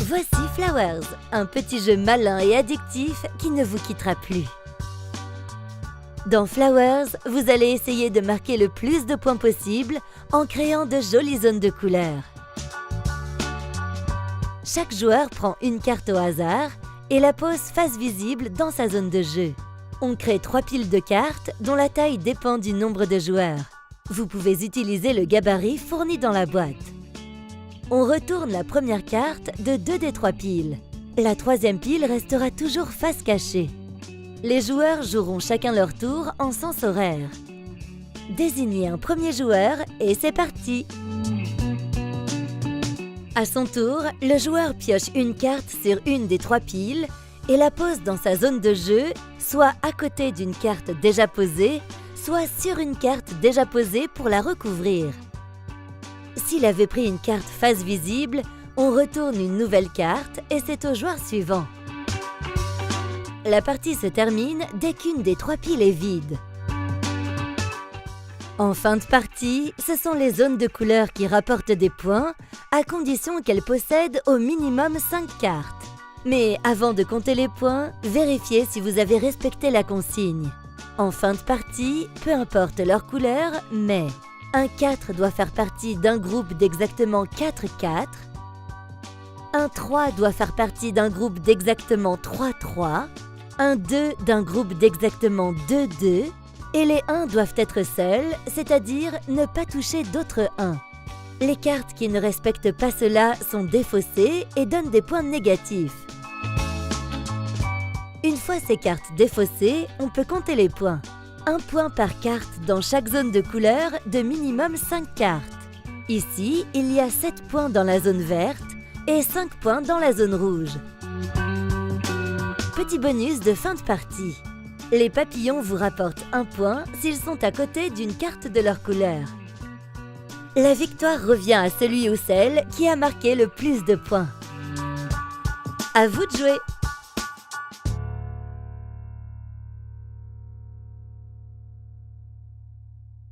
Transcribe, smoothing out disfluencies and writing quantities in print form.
Voici Flowers, un petit jeu malin et addictif qui ne vous quittera plus. Dans Flowers, vous allez essayer de marquer le plus de points possible en créant de jolies zones de couleurs. Chaque joueur prend une carte au hasard et la pose face visible dans sa zone de jeu. On crée 3 piles de cartes dont la taille dépend du nombre de joueurs. Vous pouvez utiliser le gabarit fourni dans la boîte. On retourne la première carte de 2 des 3 piles. La troisième pile restera toujours face cachée. Les joueurs joueront chacun leur tour en sens horaire. Désignez un premier joueur et c'est parti! À son tour, le joueur pioche une carte sur une des 3 piles et la pose dans sa zone de jeu, soit à côté d'une carte déjà posée, soit sur une carte déjà posée pour la recouvrir. S'il avait pris une carte face visible, on retourne une nouvelle carte et c'est au joueur suivant. La partie se termine dès qu'une des 3 piles est vide. En fin de partie, ce sont les zones de couleurs qui rapportent des points, à condition qu'elles possèdent au minimum 5 cartes. Mais avant de compter les points, vérifiez si vous avez respecté la consigne. En fin de partie, peu importe leur couleur, mais un 4 doit faire partie d'un groupe d'exactement 4 4, un 3 doit faire partie d'un groupe d'exactement 3 3, un 2 d'un groupe d'exactement 2 2, et les 1 doivent être seuls, c'est-à-dire ne pas toucher d'autres 1. Les cartes qui ne respectent pas cela sont défaussées et donnent des points négatifs. Une fois ces cartes défaussées, on peut compter les points. 1 point par carte dans chaque zone de couleur de minimum 5 cartes. Ici, il y a 7 points dans la zone verte et 5 points dans la zone rouge. Petit bonus de fin de partie. Les papillons vous rapportent 1 point s'ils sont à côté d'une carte de leur couleur. La victoire revient à celui ou celle qui a marqué le plus de points. À vous de jouer!